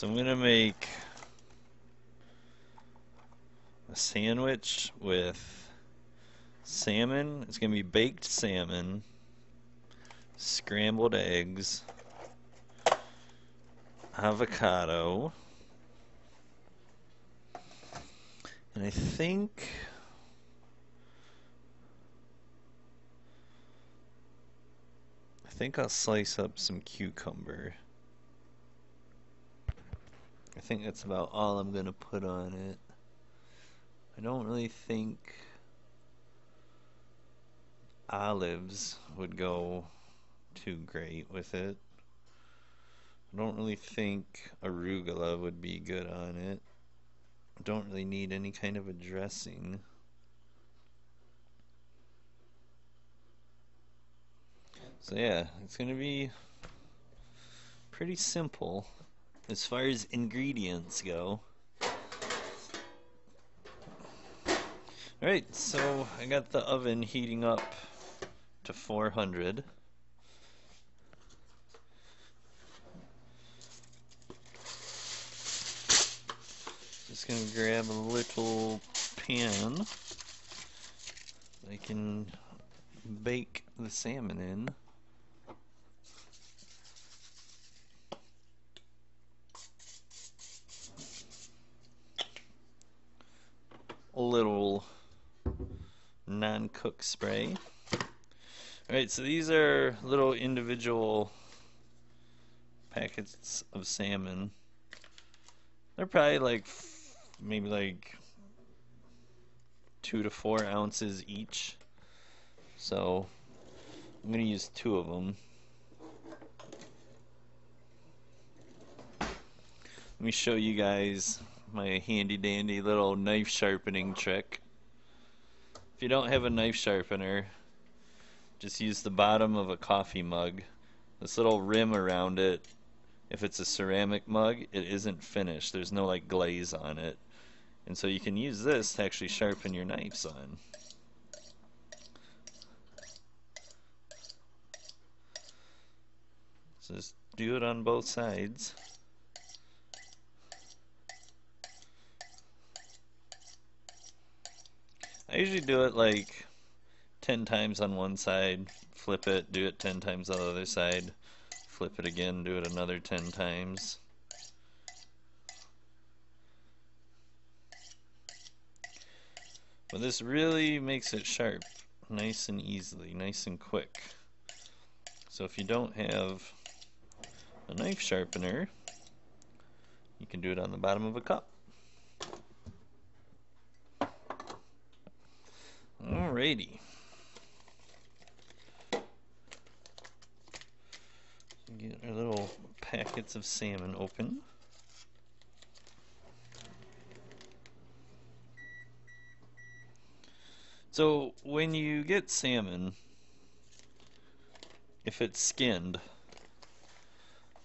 So I'm gonna make a sandwich with salmon. It's gonna be baked salmon, scrambled eggs, avocado, and I think I'll slice up some cucumber. I think that's about all I'm gonna put on it. I don't really think olives would go too great with it. I don't really think arugula would be good on it. I don't really need any kind of a dressing. So yeah, it's gonna be pretty simple as far as ingredients go. Alright, so I got the oven heating up to 400. Just gonna grab a little pan I can bake the salmon in. A little non-cook spray. Alright, so these are little individual packets of salmon. They're probably like maybe like 2 to 4 ounces each. So I'm gonna use 2 of them. Let me show you guys my handy dandy little knife sharpening trick. If you don't have a knife sharpener, just use the bottom of a coffee mug. This little rim around it, if it's a ceramic mug, it isn't finished. There's no like glaze on it. And so you can use this to actually sharpen your knives on. So just do it on both sides. I usually do it like 10 times on one side, flip it, do it 10 times on the other side, flip it again, do it another 10 times. But this really makes it sharp, nice and easily, nice and quick. So if you don't have a knife sharpener, you can do it on the bottom of a cup. Alrighty. Get our little packets of salmon open. So when you get salmon, if it's skinned,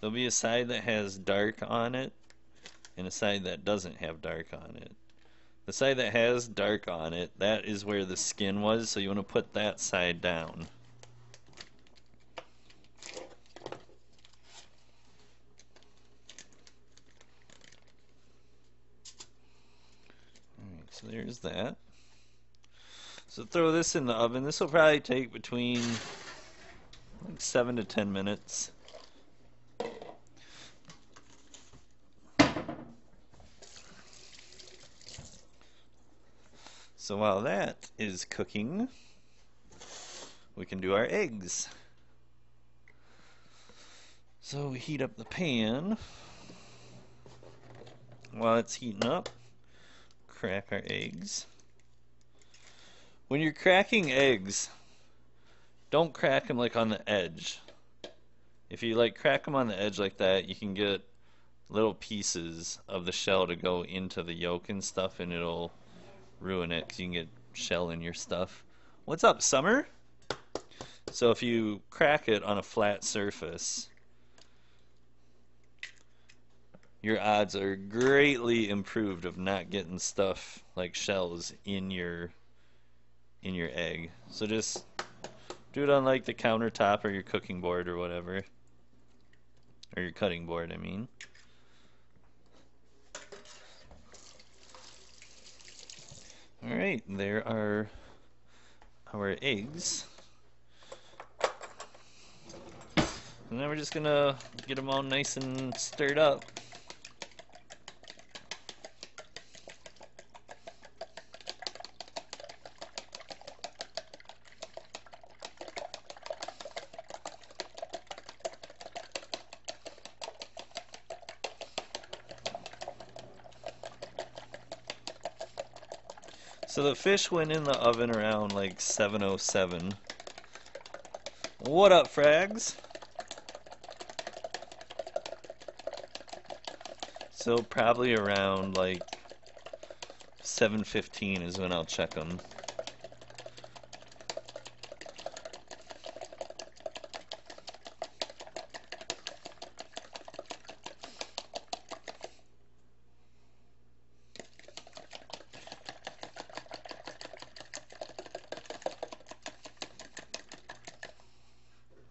there'll be a side that has dark on it and a side that doesn't have dark on it. The side that has dark on it, that is where the skin was, so you want to put that side down. Alright, so there's that. So throw this in the oven. This will probably take between like 7 to 10 minutes. So while that is cooking, we can do our eggs. So we heat up the pan. While it's heating up, crack our eggs. When you're cracking eggs, don't crack them like on the edge. If you like crack them on the edge like that, you can get little pieces of the shell to go into the yolk and stuff, and it'll ruin it because you can get shell in your stuff. What's up, Summer? So if you crack it on a flat surface, your odds are greatly improved of not getting stuff like shells in your egg. So just do it on like the countertop or your cooking board or whatever, or your cutting board, I mean. Alright, there are our eggs. And then we're just gonna get them all nice and stirred up. So the fish went in the oven around like 7:07. What up, frags? So probably around like 7:15 is when I'll check them.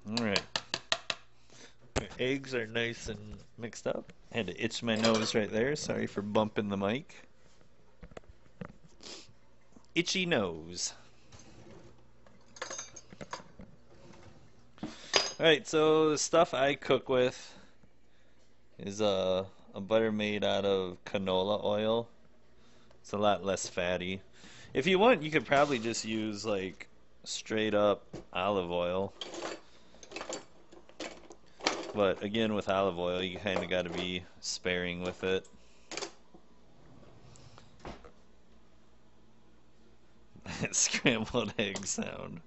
Alright. Our eggs are nice and mixed up. I had to itch my nose right there. Sorry for bumping the mic. Itchy nose. Alright, so the stuff I cook with is a butter made out of canola oil. It's a lot less fatty. If you want, you could probably just use like straight up olive oil. But again, with olive oil, you kind of got to be sparing with it. Scrambled egg sound.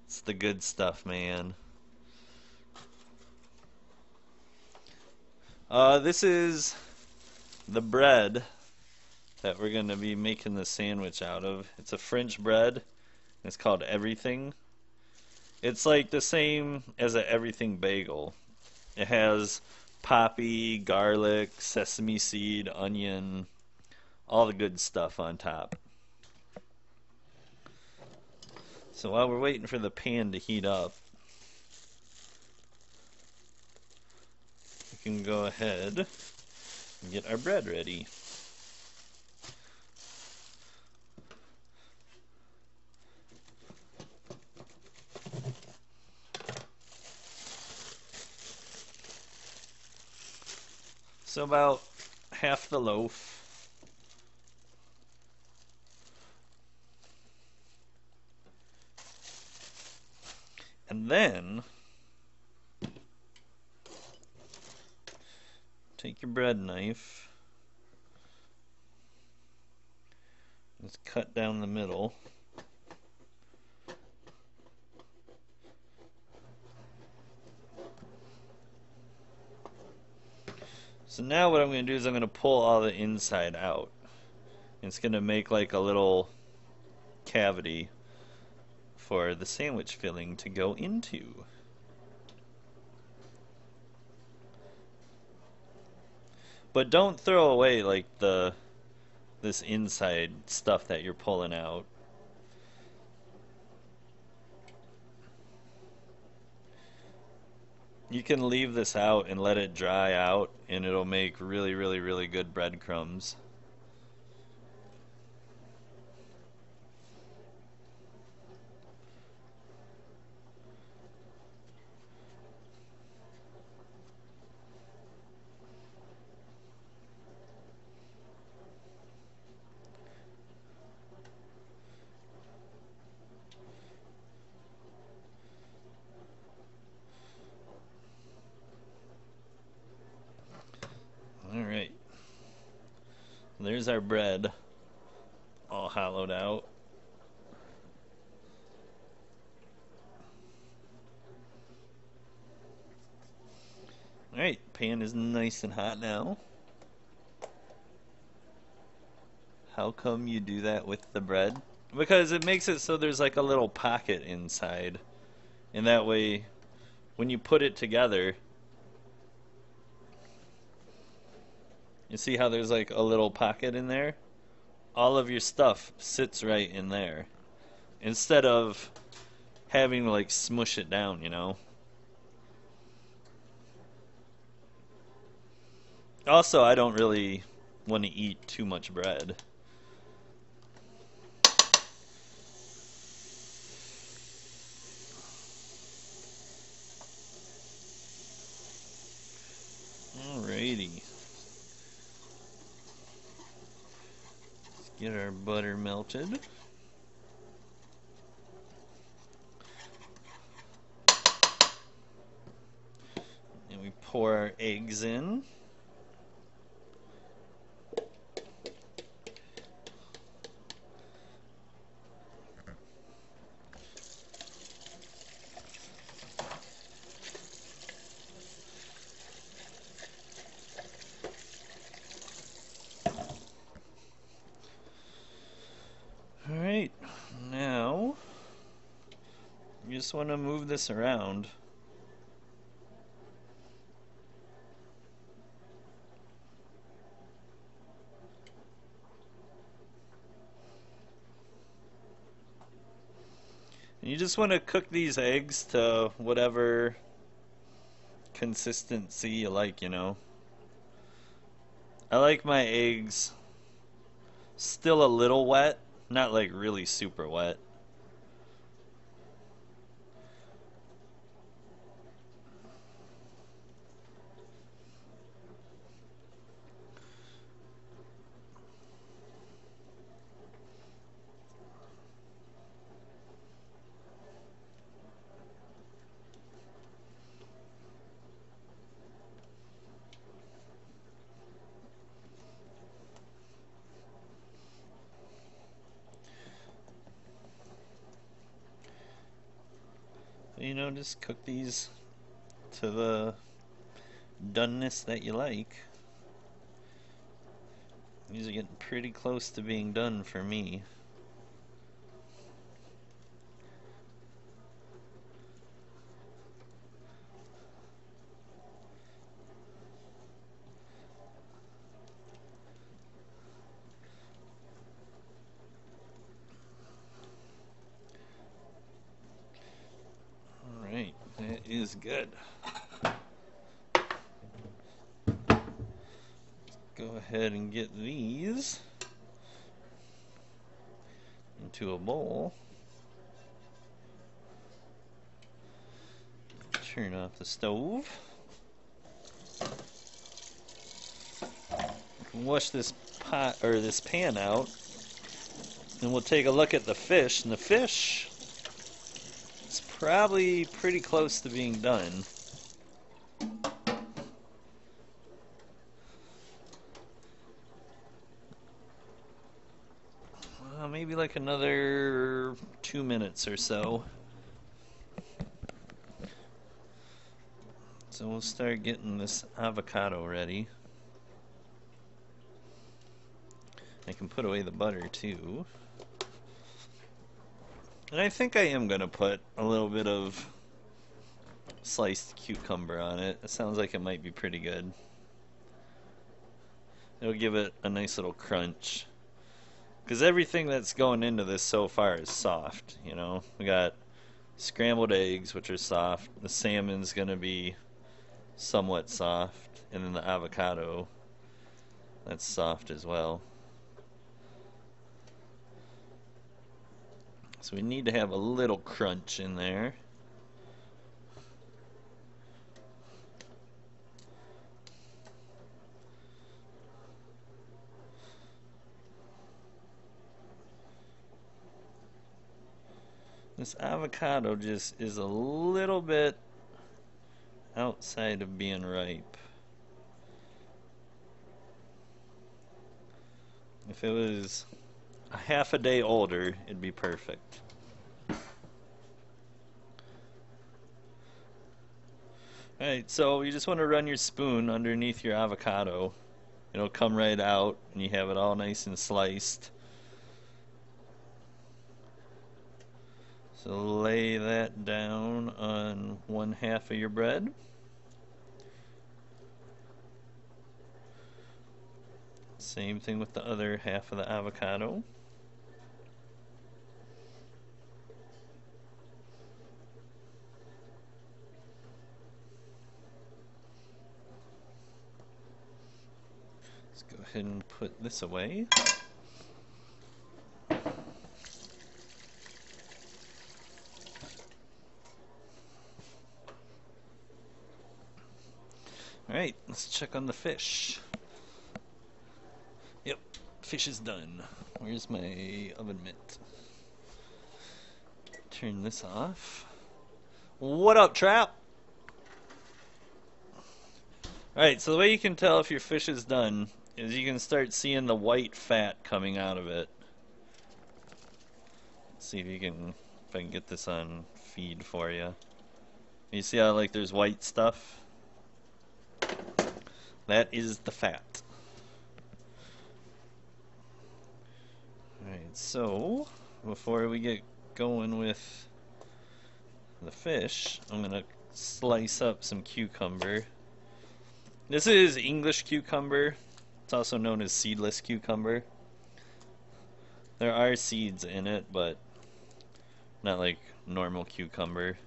It's the good stuff, man. This is the bread that we're going to be making the sandwich out of. It's a French bread. It's called Everything. It's like the same as an everything bagel. It has poppy, garlic, sesame seed, onion, all the good stuff on top. So while we're waiting for the pan to heat up, we can go ahead and get our bread ready. So about half the loaf. And then take your bread knife, just cut down the middle. So now what I'm going to do is I'm going to pull all the inside out. It's going to make like a little cavity for the sandwich filling to go into. But don't throw away like this inside stuff that you're pulling out. You can leave this out and let it dry out, and it'll make really, really, really good breadcrumbs. Alright. There's our bread, all hollowed out. Alright, pan is nice and hot now. How come you do that with the bread? Because it makes it so there's like a little pocket inside. And that way, when you put it together, you see how there's like a little pocket in there? All of your stuff sits right in there. Instead of having to like smush it down, you know? Also, I don't really want to eat too much bread. Alrighty. Let's get our butter melted. And we pour our eggs in. Alright, now you just want to move this around. And you just want to cook these eggs to whatever consistency you like, you know. I like my eggs still a little wet, not like really super wet. You know, just cook these to the doneness that you like. These are getting pretty close to being done for me. Alright, that is good. Go ahead and get these into a bowl. Turn off the stove. Wash this pot or this pan out, and we'll take a look at the fish. And the fish is probably pretty close to being done. Maybe like another 2 minutes or so. So we'll start getting this avocado ready. I can put away the butter too. And I think I am going to put a little bit of sliced cucumber on it. It sounds like it might be pretty good. It'll give it a nice little crunch. Because everything that's going into this so far is soft, you know. We got scrambled eggs, which are soft. The salmon's going to be somewhat soft. And then the avocado, that's soft as well. So we need to have a little crunch in there. This avocado just is a little bit outside of being ripe. If it was a half a day older, it'd be perfect. Alright, so you just want to run your spoon underneath your avocado. It'll come right out and you have it all nice and sliced. So lay that down on one half of your bread. Same thing with the other half of the avocado. Let's go ahead and put this away. Alright, let's check on the fish. Yep, fish is done. Where's my oven mitt? Turn this off. What up, Trap? Alright, so the way you can tell if your fish is done is you can start seeing the white fat coming out of it. Let's see if I can get this on feed for you. You see how like there's white stuff? That is the fat. Alright, so before we get going with the fish, I'm gonna slice up some cucumber. This is English cucumber. It's also known as seedless cucumber. There are seeds in it, but not like normal cucumber.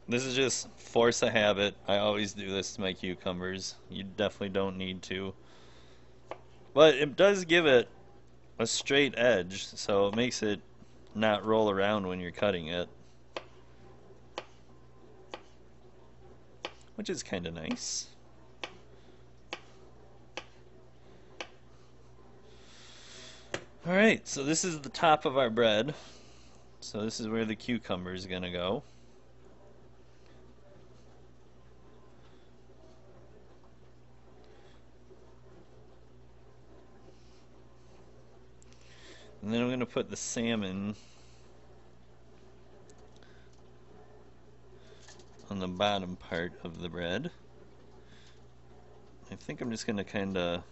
This is just force a habit. I always do this to my cucumbers. You definitely don't need to. But it does give it a straight edge, so it makes it not roll around when you're cutting it. Which is kind of nice. Alright, so this is the top of our bread. So this is where the cucumber is going to go. And then I'm going to put the salmon on the bottom part of the bread. I think I'm just going to kind of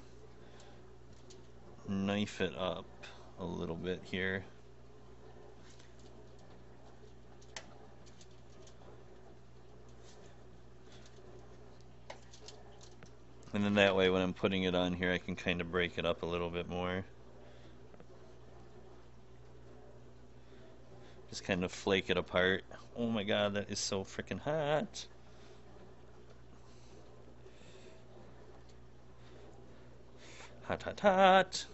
knife it up a little bit here. And then that way when I'm putting it on here I can kind of break it up a little bit more. Just kind of flake it apart. Oh my god, that is so freaking hot. Hot, hot, hot.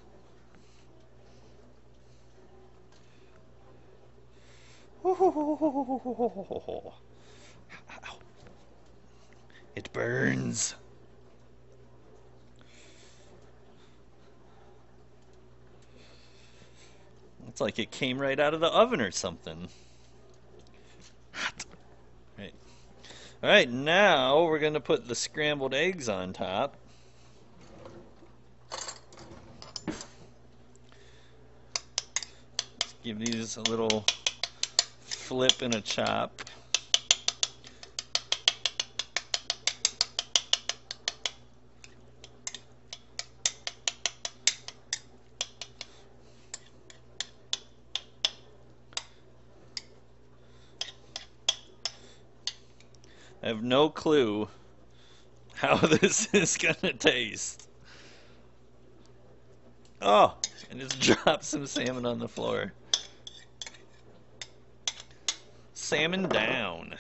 It burns. It's like it came right out of the oven or something. Hot. Right. Alright, now we're going to put the scrambled eggs on top. Let's give these a little flip and a chop. I have no clue how this is gonna taste. Oh, I just dropped some salmon on the floor. Salmon down.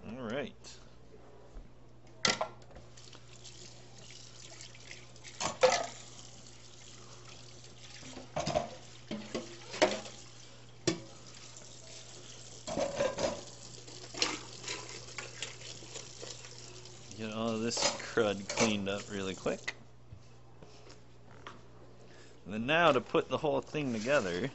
All right. Get all of this crud cleaned up really quick. And then now to put the whole thing together,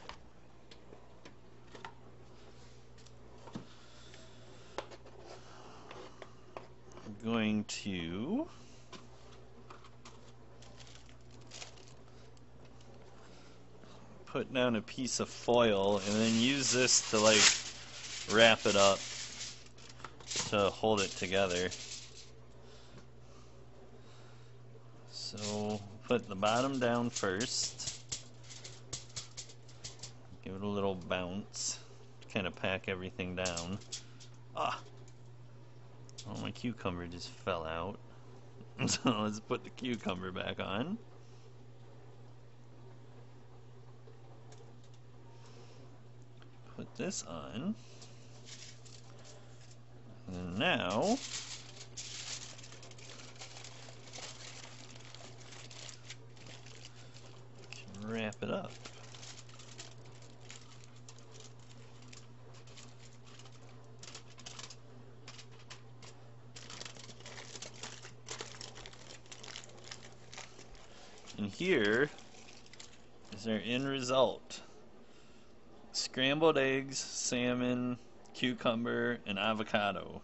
I'm going to put down a piece of foil and then use this to like wrap it up to hold it together. So put the bottom down first. Give it a little bounce to kind of pack everything down. Ah! Oh, my cucumber just fell out. So let's put the cucumber back on. Put this on. And now wrap it up. And here is our end result. Scrambled eggs, salmon, cucumber, and avocado.